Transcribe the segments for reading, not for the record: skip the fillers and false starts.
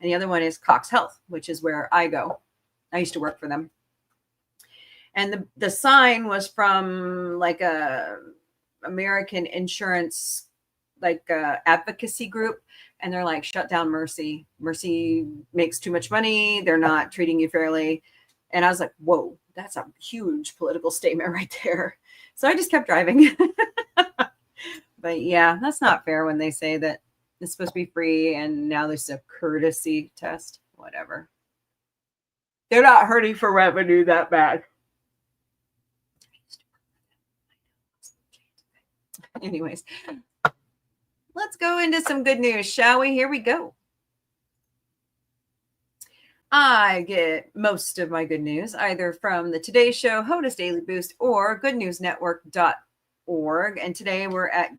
and the other one is Cox Health, which is where I go. I used to work for them. And the sign was from like a American insurance advocacy group, and they're like, shut down Mercy. Mercy makes too much money. They're not treating you fairly. And I was like, whoa, that's a huge political statement right there. So I just kept driving. But yeah, that's not fair when they say that it's supposed to be free and now there's a courtesy test. Whatever. They're not hurting for revenue that bad. Anyways, let's go into some good news, shall we? Here we go. I get most of my good news either from the Today Show, HOTUS Daily Boost, or goodnewsnetwork.org. And today we're at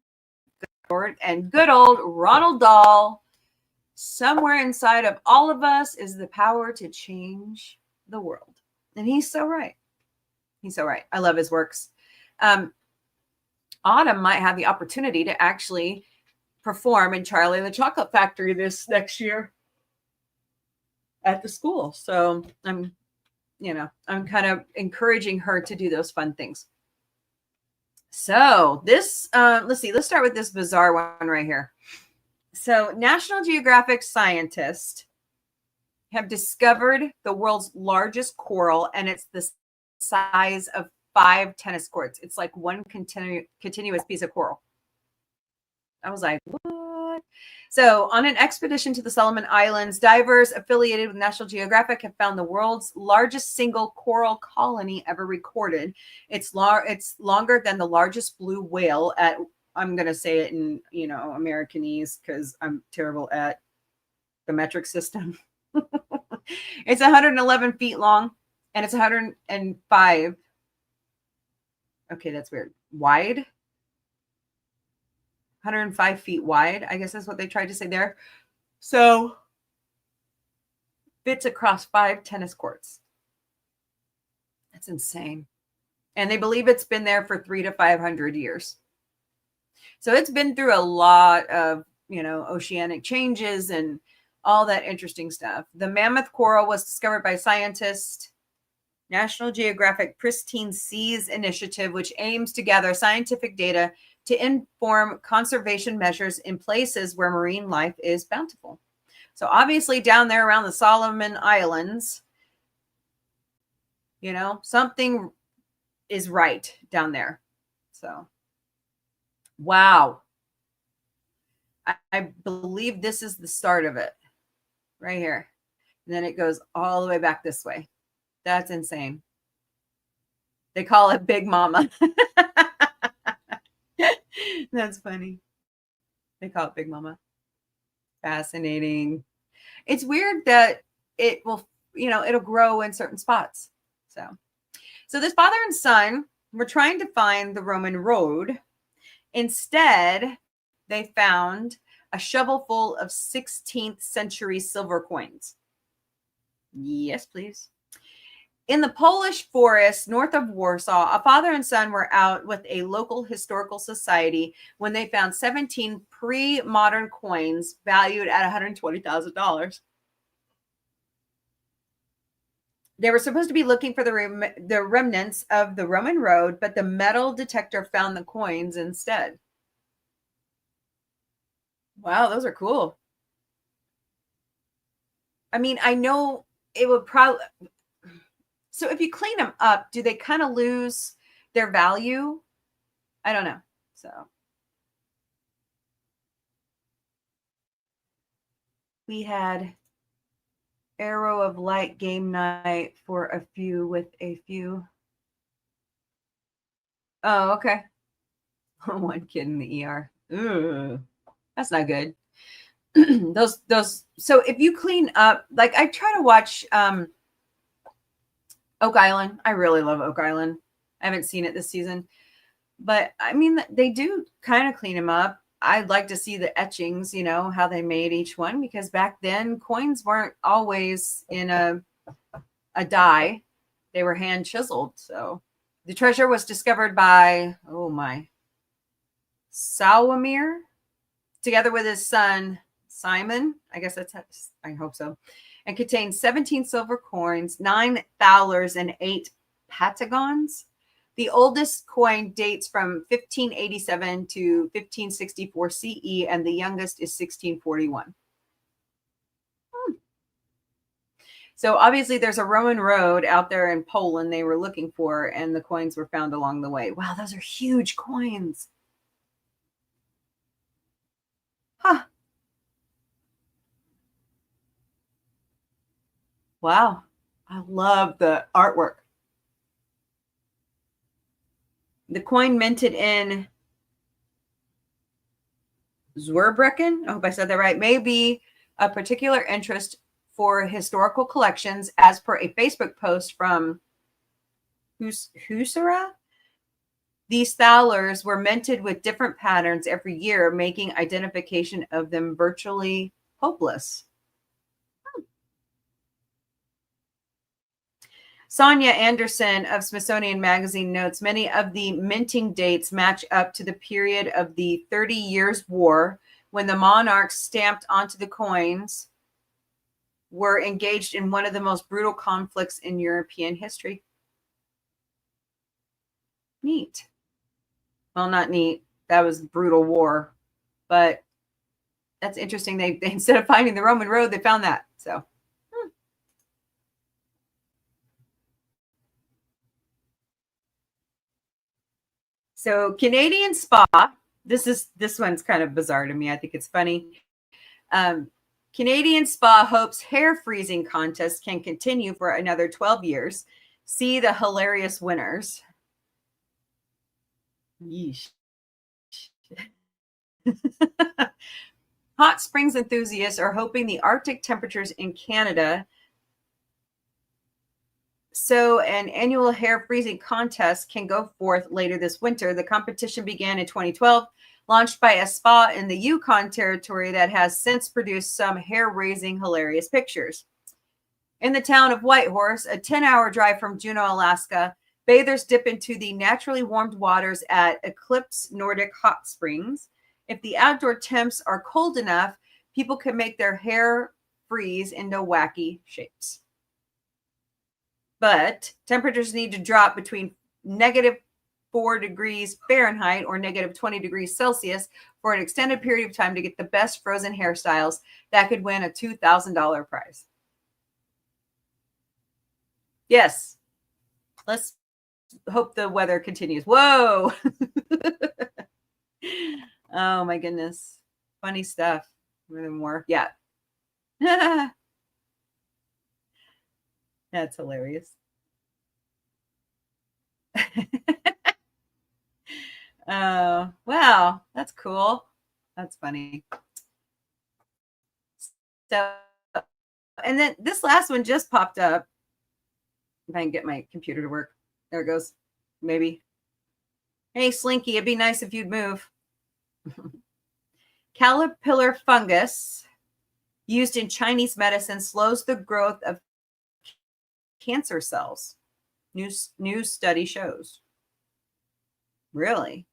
and good old Ronald Dahl. Somewhere inside of all of us is the power to change the world. And he's so right. He's so right. I love his works. Autumn might have the opportunity to actually perform in Charlie and the Chocolate Factory this next year at the school. So I'm kind of encouraging her to do those fun things. So this, let's start with this bizarre one right here. So National Geographic scientists have discovered the world's largest coral, and it's the size of 5 tennis courts. It's like one continuous piece of coral. I was like, what? So on an expedition to the Solomon Islands, divers affiliated with National Geographic have found the world's largest single coral colony ever recorded. It's longer than the largest blue whale at, I'm going to say it in, Americanese because I'm terrible at the metric system. It's 111 feet long and it's 105. Okay, that's weird. Wide. 105 feet wide. I guess that's what they tried to say there. So fits across 5 tennis courts. That's insane. And they believe it's been there for 300 to 500 years. So it's been through a lot of, oceanic changes and all that interesting stuff. The mammoth coral was discovered by scientists. National Geographic Pristine Seas Initiative, which aims to gather scientific data to inform conservation measures in places where marine life is bountiful. So obviously down there around the Solomon Islands, something is right down there. So, wow. I believe this is the start of it right here. And then it goes all the way back this way. That's insane. They call it Big Mama. That's funny. They call it Big Mama. Fascinating. It's weird that it will, it'll grow in certain spots. So this father and son were trying to find the Roman road. Instead, they found a shovel full of 16th century silver coins. Yes, please. In the Polish forest north of Warsaw, a father and son were out with a local historical society when they found 17 pre-modern coins valued at $120,000. They were supposed to be looking for the remnants of the Roman road, but the metal detector found the coins instead. Wow, those are cool. I mean, I know it would probably... So if you clean them up, do they kind of lose their value? I don't know. So we had Arrow of Light game night for a few with a few. Oh, okay. One kid in the ER. Ugh, that's not good. those. So if you clean up, like I try to watch Oak Island. I really love Oak Island. I haven't seen it this season, but I mean, they do kind of clean them up. I'd like to see the etchings, how they made each one, because back then coins weren't always in a die. They were hand chiseled. So the treasure was discovered by, Sławomir, together with his son, Simon. I guess I hope so. And contains 17 silver coins, 9 thalers, and 8 patagons. The oldest coin dates from 1587 to 1564 CE, and the youngest is 1641. So obviously there's a Roman road out there in Poland they were looking for, and the coins were found along the way. Wow, those are huge coins. Huh. Wow. I love the artwork. The coin minted in Zweibrücken, I hope I said that right, may be a particular interest for historical collections, as per a Facebook post from Husera. These thalers were minted with different patterns every year, making identification of them virtually hopeless. Sonia Anderson of Smithsonian Magazine notes many of the minting dates match up to the period of the 30 Years' War, when the monarchs stamped onto the coins were engaged in one of the most brutal conflicts in European history. Neat. Well, not neat. That was brutal war. But that's interesting. They instead of finding the Roman road, they found that. So. So Canadian Spa, this one's kind of bizarre to me. I think it's funny. Canadian Spa hopes hair freezing contest can continue for another 12 years. See the hilarious winners. Yeesh. Hot springs enthusiasts are hoping the Arctic temperatures in Canada, so an annual hair freezing contest can go forth later this winter. The competition began in 2012, launched by a spa in the Yukon Territory that has since produced some hair-raising hilarious pictures. In the town of Whitehorse, a 10-hour drive from Juneau, Alaska, bathers dip into the naturally warmed waters at Eclipse Nordic Hot Springs. If the outdoor temps are cold enough, people can make their hair freeze into wacky shapes. But temperatures need to drop between -4 degrees Fahrenheit or -20 degrees Celsius for an extended period of time to get the best frozen hairstyles that could win a $2,000 prize. Yes. Let's hope the weather continues. Whoa. Oh my goodness. Funny stuff. More. Yeah. That's hilarious. Oh, wow. That's cool. That's funny. So, and then this last one just popped up. If I can get my computer to work. There it goes. Maybe. Hey, Slinky, it'd be nice if you'd move. Caterpillar fungus used in Chinese medicine slows the growth of cancer cells. New study shows. Really?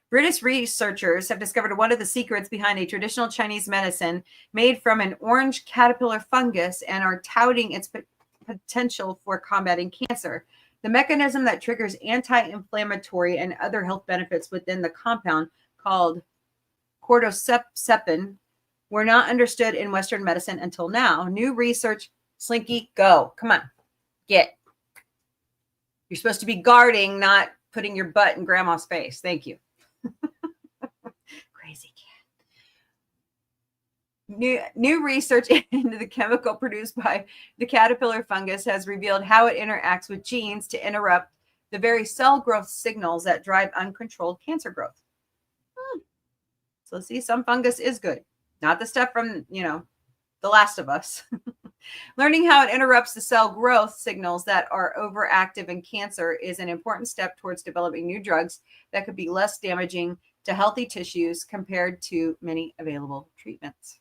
British researchers have discovered one of the secrets behind a traditional Chinese medicine made from an orange caterpillar fungus and are touting its potential for combating cancer. The mechanism that triggers anti-inflammatory and other health benefits within the compound, called cordyceps, were not understood in Western medicine until now. New research, Slinky, go. Come on, get. You're supposed to be guarding, not putting your butt in grandma's face. Thank you. Crazy cat. New research into the chemical produced by the caterpillar fungus has revealed how it interacts with genes to interrupt the very cell growth signals that drive uncontrolled cancer growth. So see, some fungus is good. Not the stuff from, The Last of Us. Learning how it interrupts the cell growth signals that are overactive in cancer is an important step towards developing new drugs that could be less damaging to healthy tissues compared to many available treatments.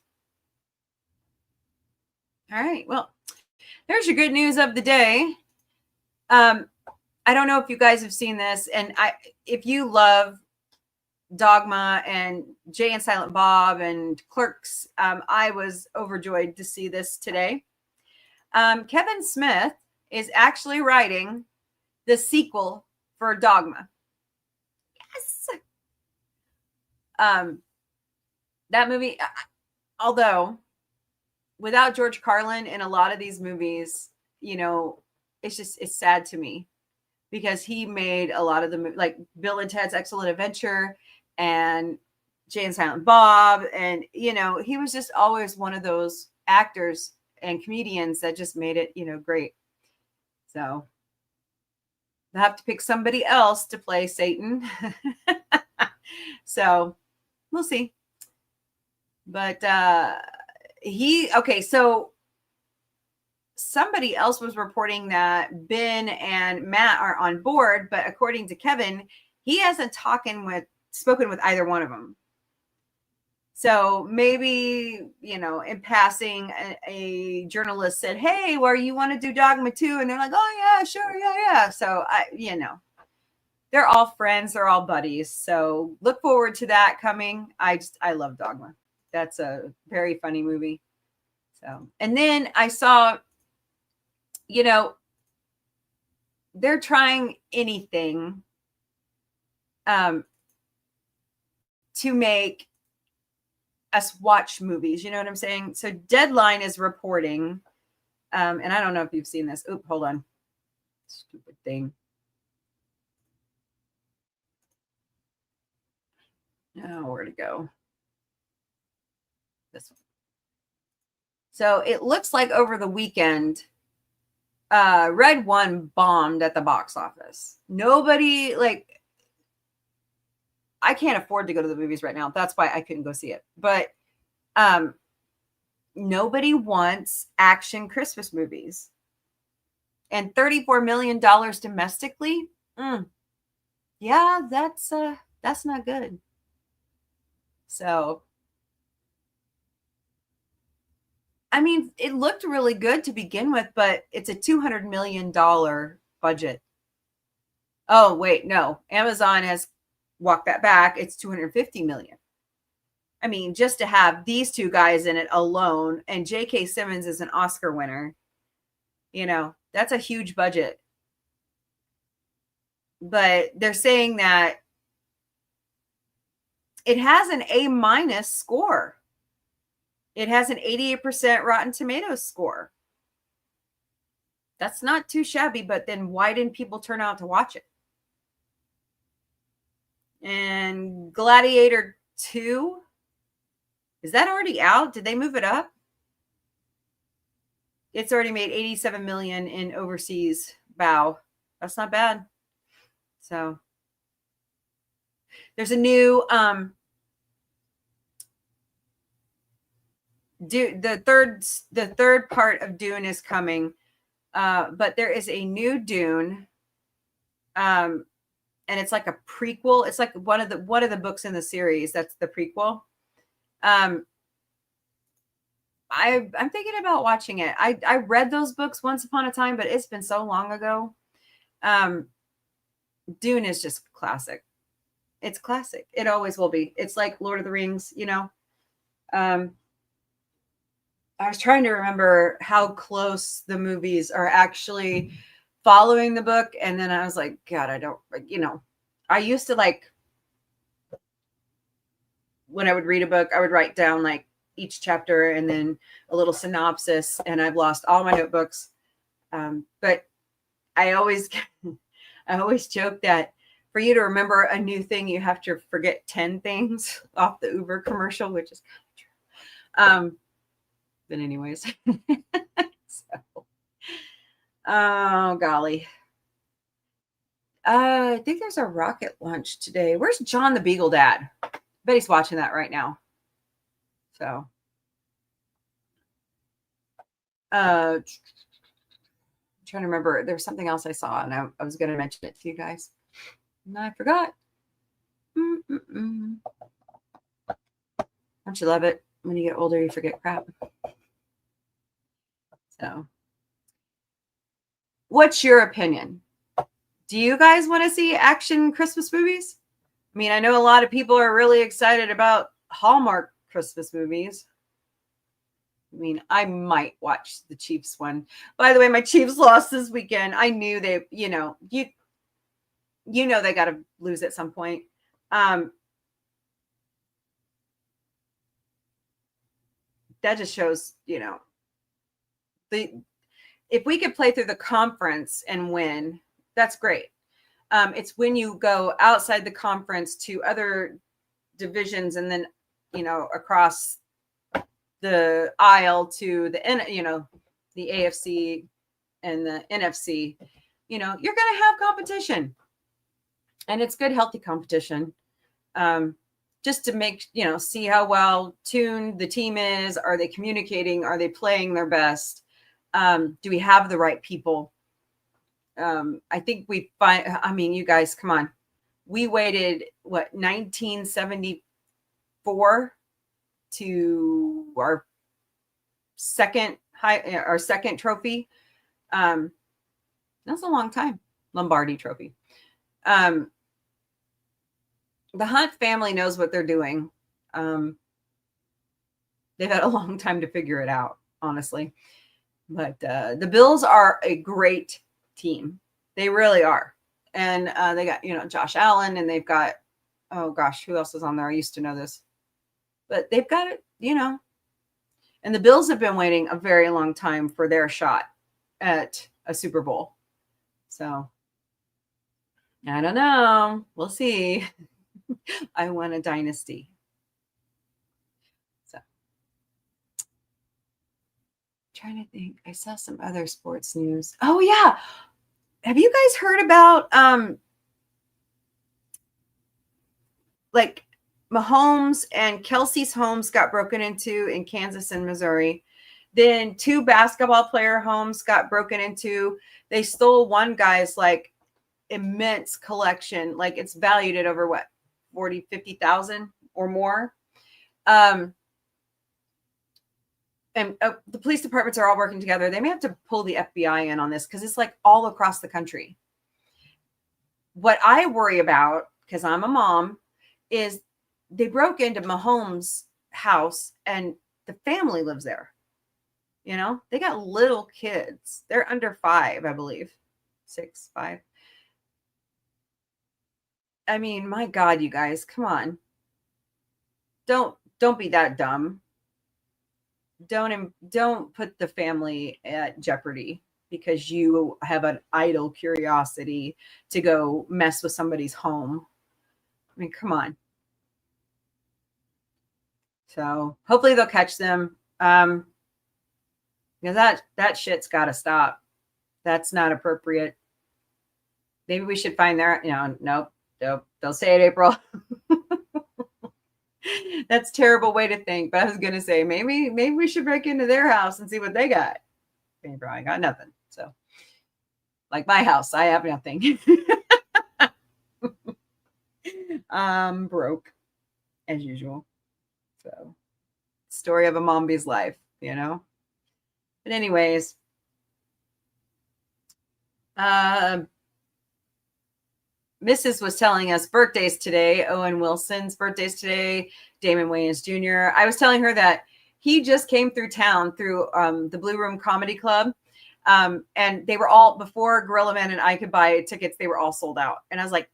All right. Well, there's your good news of the day. I don't know if you guys have seen this, and if you love Dogma and Jay and Silent Bob and Clerks, I was overjoyed to see this today. Kevin Smith is actually writing the sequel for Dogma. Yes. That movie, although without George Carlin in a lot of these movies, it's sad to me because he made a lot of the like Bill and Ted's Excellent Adventure and Jay and Silent Bob. And, he was just always one of those actors and comedians that just made it, great. So they'll have to pick somebody else to play Satan. So we'll see. But so somebody else was reporting that Ben and Matt are on board, but according to Kevin, he hasn't spoken with either one of them. So maybe, in passing, a journalist said, "Hey, where you want to do Dogma 2?" And they're like, "Oh yeah, sure. Yeah. So they're all friends. They're all buddies. So look forward to that coming. I love Dogma. That's a very funny movie. So, and then I saw, they're trying anything to make us watch movies. You know what I'm saying? So Deadline is reporting, and I don't know if you've seen this. Oop, hold on. Stupid thing. Oh, where'd it go? This one. So it looks like over the weekend, Red One bombed at the box office. Nobody, I can't afford to go to the movies right now. That's why I couldn't go see it. But nobody wants action Christmas movies. And $34 million domestically? Yeah, that's not good. So, I mean, it looked really good to begin with, but it's a $200 million budget. Oh, wait, no. Amazon has walked that back. It's $250 million. I mean, just to have these two guys in it alone, and J.K. Simmons is an Oscar winner, that's a huge budget. But they're saying that it has an A- score. It has an 88% Rotten Tomatoes score. That's not too shabby, but then why didn't people turn out to watch it? And Gladiator 2, is that already out? Did they move it up? It's already made $87 million in overseas bow. That's not bad. So there's a new the third part of Dune is coming, but there is a new Dune, and it's like a prequel. It's like one of the books in the series that's the prequel. I'm thinking about watching it. I read those books once upon a time, but it's been so long ago. Dune is just classic. It's classic. It always will be. It's like Lord of the Rings, I was trying to remember how close the movies are actually following the book. And then I was like, God, I don't, I used to when I would read a book, I would write down each chapter and then a little synopsis, and I've lost all my notebooks. But I always joke that for you to remember a new thing, you have to forget 10 things off the Uber commercial, which is kind of true. But anyways, so, oh golly. I think there's a rocket launch today. Where's John the Beagle Dad? I bet he's watching that right now. So, I'm trying to remember. There was something else I saw, and I was going to mention it to you guys, and I forgot. Don't you love it? When you get older, you forget crap. So, what's your opinion? Do you guys want to see action Christmas movies? I mean, I know a lot of people are really excited about Hallmark Christmas movies. I mean, I might watch the Chiefs one. By the way, my Chiefs lost this weekend. I knew they, you know they got to lose at some point. That just shows, if we could play through the conference and win, that's great. It's when you go outside the conference to other divisions and then, across the aisle to the AFC and the NFC, you're going to have competition, and it's good, healthy competition. Just to make, see how well tuned the team is. Are they communicating? Are they playing their best? Do we have the right people? I think you guys, come on. We waited, 1974 to our second trophy. That's a long time. Lombardi trophy. The Hunt family knows what they're doing. They've had a long time to figure it out, honestly. But the Bills are a great team. They really are. And they got, Josh Allen, and they've got, oh gosh, who else is on there? I used to know this. But they've got it, and the Bills have been waiting a very long time for their shot at a Super Bowl. So I don't know. We'll see. I want a dynasty. So trying to think. I saw some other sports news. Oh yeah. Have you guys heard about like Mahomes and Kelsey's homes got broken into in Kansas and Missouri? Then 2 basketball player homes got broken into. They stole one guy's immense collection. It's valued at over 50,000 or more. And the police departments are all working together. They may have to pull the FBI in on this because it's all across the country. What I worry about, because I'm a mom, is they broke into Mahomes' house and the family lives there. They got little kids. They're under 5, I believe. 6, 5. I mean, my God, you guys, come on. Don't be that dumb. Don't put the family at jeopardy because you have an idle curiosity to go mess with somebody's home. I mean, come on. So hopefully they'll catch them. Because that shit's got to stop. That's not appropriate. Maybe we should find their, nope. Don't say it, April. That's a terrible way to think. But I was going to say, maybe we should break into their house and see what they got. They probably got nothing. So like my house, I have nothing. I'm broke as usual. So story of a Mombie's life, But anyways, Mrs. was telling us birthdays today. Owen Wilson's birthday's today. Damon Wayans Jr. I was telling her that he just came through town through the Blue Room Comedy Club. And they were all, before Gorilla Man and I could buy tickets, they were all sold out. And I was like,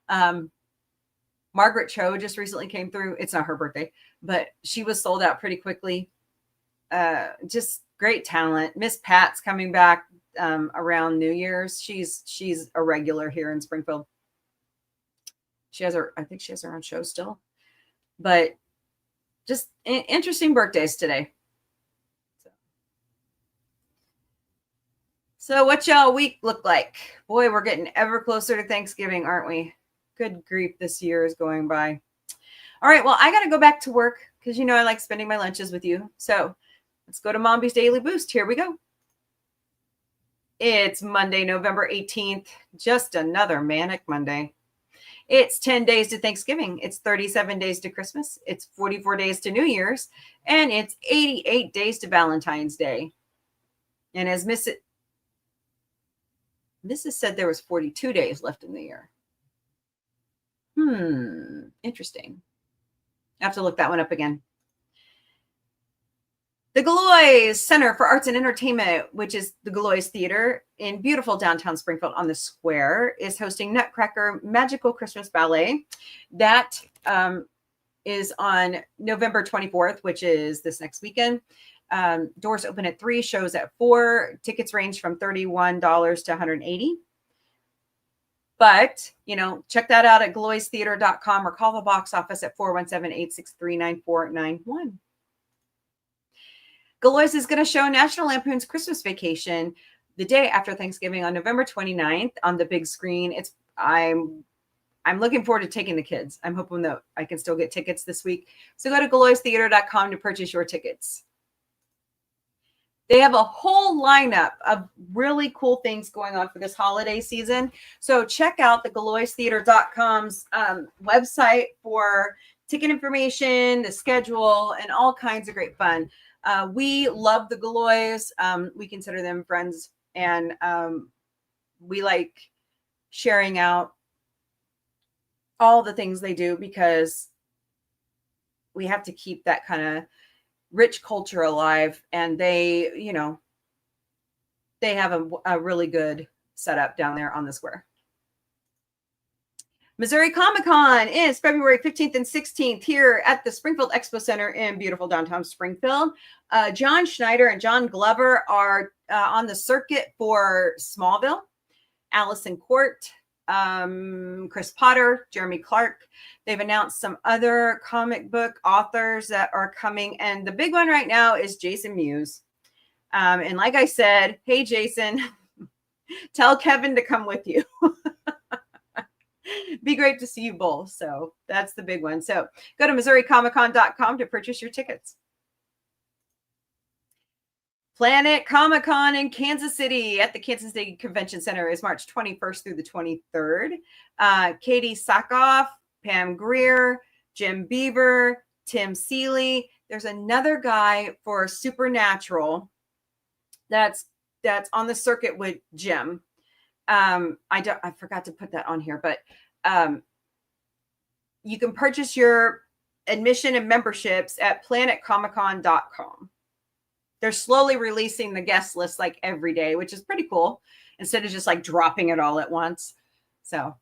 damn. Margaret Cho just recently came through. It's not her birthday, but she was sold out pretty quickly. Just great talent. Miss Pat's coming back around New Year's. She's a regular here in Springfield. I think she has her own show still, but just interesting birthdays today. So what y'all week look like? Boy, we're getting ever closer to Thanksgiving, aren't we? Good grief, this year is going by. All right, well, I got to go back to work because I like spending my lunches with you. So let's go to Mombie's Daily Boost. Here we go. It's Monday, November 18th. Just another manic Monday. It's 10 days to Thanksgiving. It's 37 days to Christmas. It's 44 days to New Year's. And it's 88 days to Valentine's Day. And as Mrs. said, there was 42 days left in the year. Interesting. I have to look that one up again. The Galois Center for Arts and Entertainment, which is the Galois Theater in beautiful downtown Springfield on the Square, is hosting Nutcracker Magical Christmas Ballet. That is on November 24th, which is this next weekend. Doors open at 3, shows at 4. Tickets range from $31 to $180. But, check that out at galoistheater.com or call the box office at 417-863-9491. Galois is going to show National Lampoon's Christmas Vacation the day after Thanksgiving on November 29th on the big screen. I'm looking forward to taking the kids. I'm hoping that I can still get tickets this week. So go to galoistheater.com to purchase your tickets. They have a whole lineup of really cool things going on for this holiday season. So check out the galoistheater.com's website for ticket information, the schedule, and all kinds of great fun. We love the Galois. We consider them friends, and we like sharing out all the things they do because we have to keep that kind of rich culture alive. And they have a really good setup down there on the Square. Missouri Comic-Con is February 15th and 16th here at the Springfield Expo Center in beautiful downtown Springfield. John Schneider and John Glover are on the circuit for Smallville. Allison Court, Chris Potter, Jeremy Clark. They've announced some other comic book authors that are coming. And the big one right now is Jason Mewes. And like I said, hey, Jason, tell Kevin to come with you. Be great to see you both. So that's the big one. So go to MissouriComicCon.com to purchase your tickets. Planet Comic-Con in Kansas City at the Kansas City Convention Center is March 21st through the 23rd. Katie Sackhoff, Pam Grier, Jim Beaver, Tim Seeley. There's another guy for Supernatural that's on the circuit with Jim. I forgot to put that on here, but you can purchase your admission and memberships at planetcomiccon.com. They're slowly releasing the guest list like every day, which is pretty cool, instead of just like dropping it all at once. So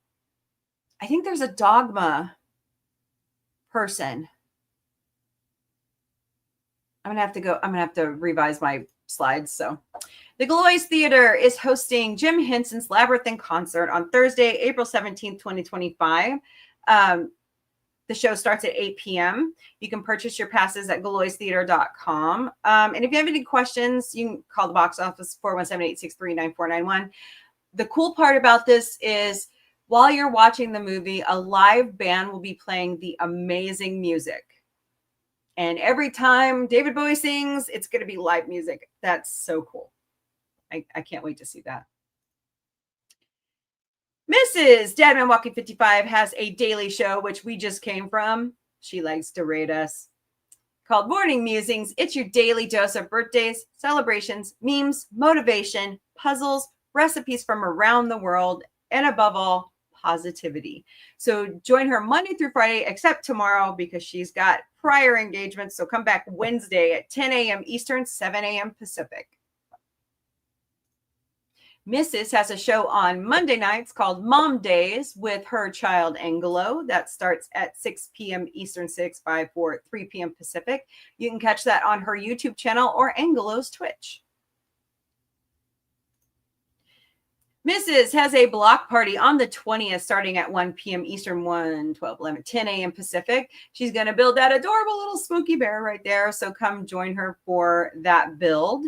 I think there's a Dogma person. I'm going to have to revise my slides. So the Galois Theater is hosting Jim Henson's Labyrinth in concert on Thursday, April 17th, 2025. The show starts at 8 p.m. You can purchase your passes at galoistheater.com. And if you have any questions, you can call the box office 417-863-9491. The cool part about this is while you're watching the movie, a live band will be playing the amazing music. And every time David Bowie sings, it's going to be live music. That's so cool. I can't wait to see that. Mrs. Dadman Walking 55 has a daily show, which we just came from. She likes to rate us. Called Morning Musings. It's your daily dose of birthdays, celebrations, memes, motivation, puzzles, recipes from around the world, and above all, positivity. So join her Monday through Friday, except tomorrow because she's got prior engagements. So come back Wednesday at 10 a.m. Eastern, 7 a.m. Pacific. Mrs. has a show on Monday nights called Mom Days with her child Angelo. That starts at 6 p.m. Eastern, 3 p.m. Pacific. You can catch that on her YouTube channel or Angelo's Twitch. Mrs. has a block party on the 20th starting at 1 p.m. Eastern, 12, 11, 10 a.m. Pacific. She's going to build that adorable little spooky bear right there. So come join her for that build.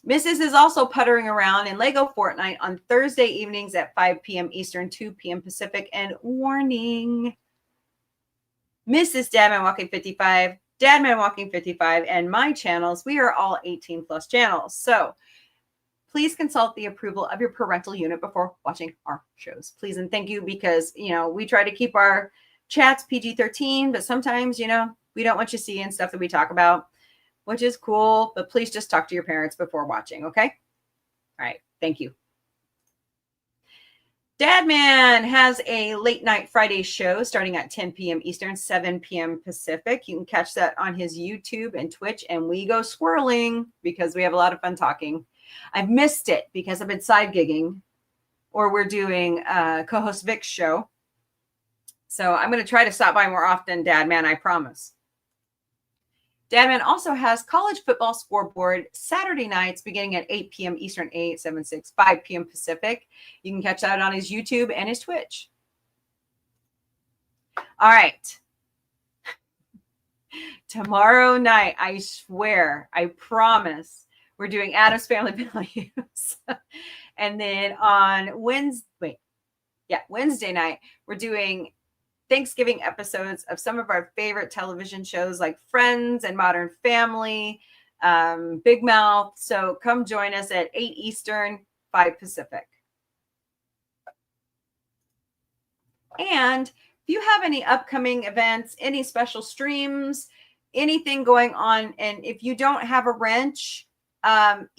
Mrs. is also puttering around in Lego Fortnite on Thursday evenings at 5 p.m. Eastern, 2 p.m. Pacific. And warning, Mrs. Dadman Walking 55, Dadman Walking 55, and my channels, we are all 18 plus channels. So please consult the approval of your parental unit before watching our shows. Please and thank you, because, we try to keep our chats PG-13, but sometimes, we don't want you seeing stuff that we talk about, which is cool, but please just talk to your parents before watching, okay? All right, thank you. Dadman has a late night Friday show starting at 10 p.m. Eastern, 7 p.m. Pacific. You can catch that on his YouTube and Twitch, and we go swirling because we have a lot of fun talking. I've missed it because I've been side gigging, or we're doing co-host Vic's show. So I'm going to try to stop by more often, Dadman, I promise. Dadman also has college football scoreboard Saturday nights beginning at 8 p.m. Eastern, 8, 7, 6, 5 p.m. Pacific. You can catch that on his YouTube and his Twitch. All right. Tomorrow night, I swear, I promise, we're doing Addams Family Values. And then on Wednesday night, we're doing Thanksgiving episodes of some of our favorite television shows like Friends and Modern Family, Big Mouth. So come join us at 8 Eastern, 5 Pacific. And if you have any upcoming events, any special streams, anything going on, and if you don't have a wrench,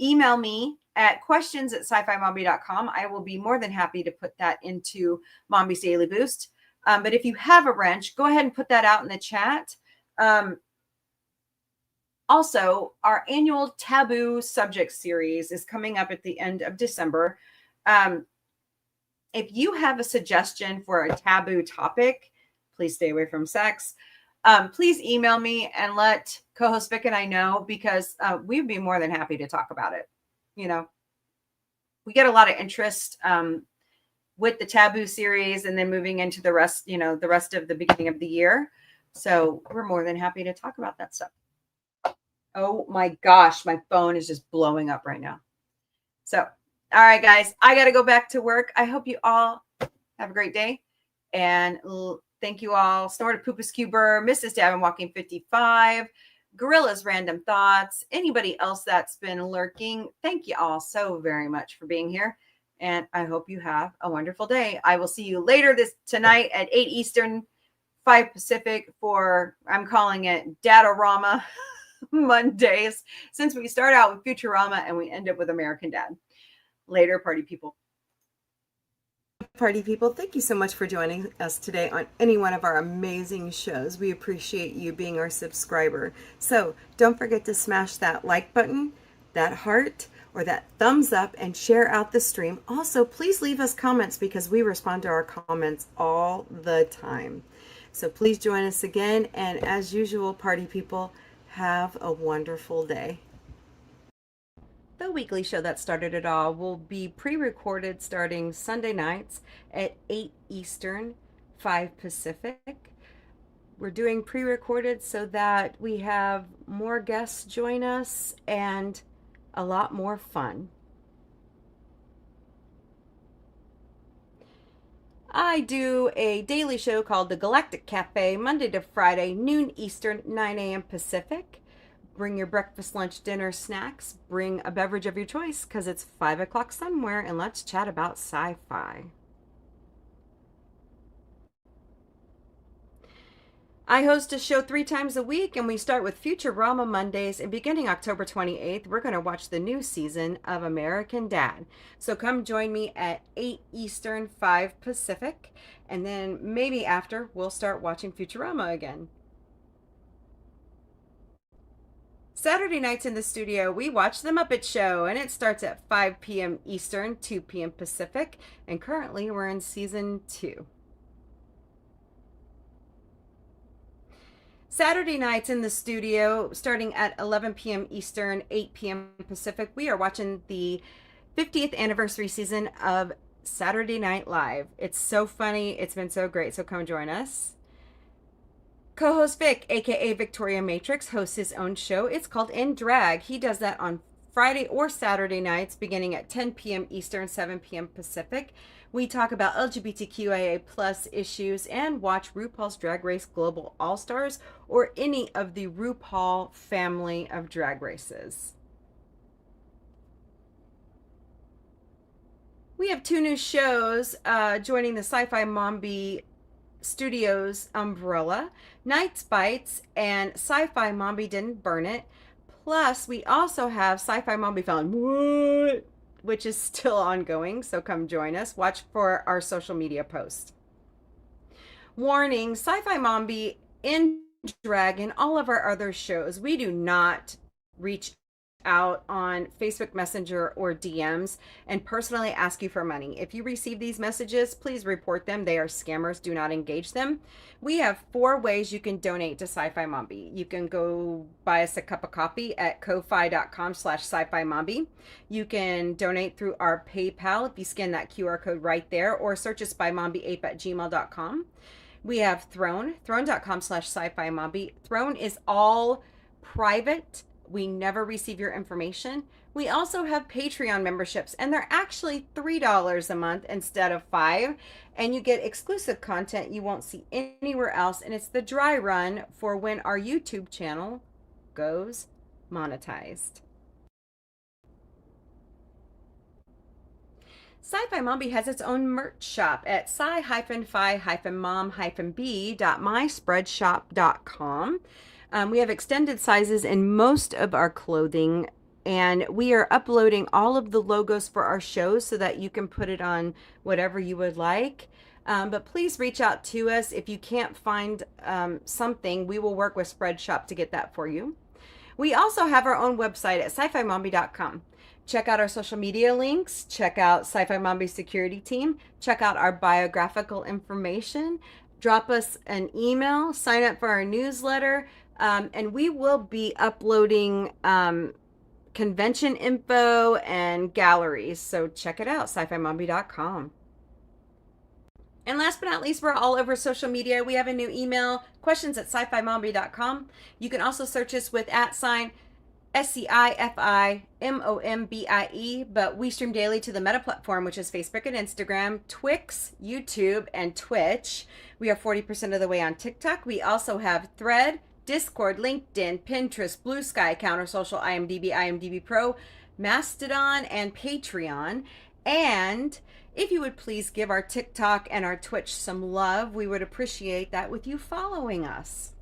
email me at questions@sci-fi-mombie.com. I will be more than happy to put that into Mombie's Daily Boost. But if you have a wrench, go ahead and put that out in the chat. Also, our annual Taboo Subject Series is coming up at the end of December. If you have a suggestion for a taboo topic, please stay away from sex. Please email me and let co-host Vic and I know, because we'd be more than happy to talk about it. You know, we get a lot of interest with the Taboo series, and then moving into the rest of the beginning of the year. So we're more than happy to talk about that stuff. Oh my gosh, my phone is just blowing up right now. So, all right, guys, I got to go back to work. I hope you all have a great day. And thank you all. Snorted Poopus Cuber, Mrs. Davin Walking 55, Gorilla's Random Thoughts, anybody else that's been lurking. Thank you all so very much for being here. And I hope you have a wonderful day. I will see you later tonight at 8 Eastern, 5 Pacific for, I'm calling it Dadorama Mondays, since we start out with Futurama and we end up with American Dad. Later, party people. Party people, thank you so much for joining us today on any one of our amazing shows. We appreciate you being our subscriber. So don't forget to smash that like button, that heart, or that thumbs up, and share out the stream. Also, please leave us comments, because we respond to our comments all the time. So please join us again, and as usual, party people, have a wonderful day. The weekly show that started it all will be pre-recorded starting Sunday nights at 8 Eastern, 5 Pacific. We're doing pre-recorded so that we have more guests join us and a lot more fun. I do a daily show called The Galactic Cafe, Monday to Friday, noon Eastern, 9 a.m. Pacific. Bring your breakfast, lunch, dinner, snacks. Bring a beverage of your choice, because it's 5 o'clock somewhere, and let's chat about sci-fi. I host a show 3 times a week, and we start with Futurama Mondays, and beginning October 28th, we're going to watch the new season of American Dad. So come join me at 8 Eastern, 5 Pacific, and then maybe after, we'll start watching Futurama again. Saturday nights in the studio, we watch The Muppet Show, and it starts at 5 p.m. Eastern, 2 p.m. Pacific, and currently we're in season 2. Saturday nights in the studio, starting at 11 p.m. Eastern, 8 p.m. Pacific, we are watching the 50th anniversary season of Saturday Night Live. It's so funny. It's been so great. So come join us. Co-host Vic, aka Victoria Matrix, hosts his own show. It's called In Drag. He does that on Friday or Saturday nights beginning at 10 p.m. Eastern, 7 p.m. Pacific. We talk about LGBTQIA plus issues and watch RuPaul's Drag Race Global All-Stars or any of the RuPaul family of drag races. We have 2 new shows joining the Sci-Fi Mombie Studios umbrella, Night's Bites and Sci-Fi Mombie Didn't Burn It. Plus, we also have Sci-Fi Mombie found what? which is still ongoing, so come join us. Watch for our social media posts. Warning, Sci-Fi Mombie, in Dragon, all of our other shows, we do not reach out on Facebook Messenger or DMs and personally ask you for money. If you receive these messages, please report them. They are scammers. Do not engage them. We have 4 ways you can donate to Sci-Fi Mombie. You can go buy us a cup of coffee at ko-fi.com/sci-fi mombie. You can donate through our PayPal if you scan that QR code right there, or search us by mombieape@gmail.com. We have throne.com/sci-fi mombie. Throne is all private. We never receive your information. We also have Patreon memberships, and they're actually $3 a month instead of $5. And you get exclusive content you won't see anywhere else. And it's the dry run for when our YouTube channel goes monetized. Sci-Fi Mombie has its own merch shop at sci-fi-mom-b.myspreadshop.com. We have extended sizes in most of our clothing, and we are uploading all of the logos for our shows so that you can put it on whatever you would like. But please reach out to us. If you can't find something, we will work with Spreadshop to get that for you. We also have our own website at sci-fi-mombie.com. Check out our social media links. Check out Sci-Fi Mombie security team. Check out our biographical information. Drop us an email. Sign up for our newsletter. And we will be uploading convention info and galleries. So check it out, sci-fi-mombie.com. And last but not least, we're all over social media. We have a new email, questions@sci-fi-mombie.com. You can also search us with @SCIFIMOMBIE, but we stream daily to the Meta platform, which is Facebook and Instagram, Twix, YouTube, and Twitch. We are 40% of the way on TikTok. We also have Thread, Discord, LinkedIn, Pinterest, Blue Sky, Counter Social, IMDb, IMDb Pro, Mastodon, and Patreon. And if you would please give our TikTok and our Twitch some love, we would appreciate that with you following us.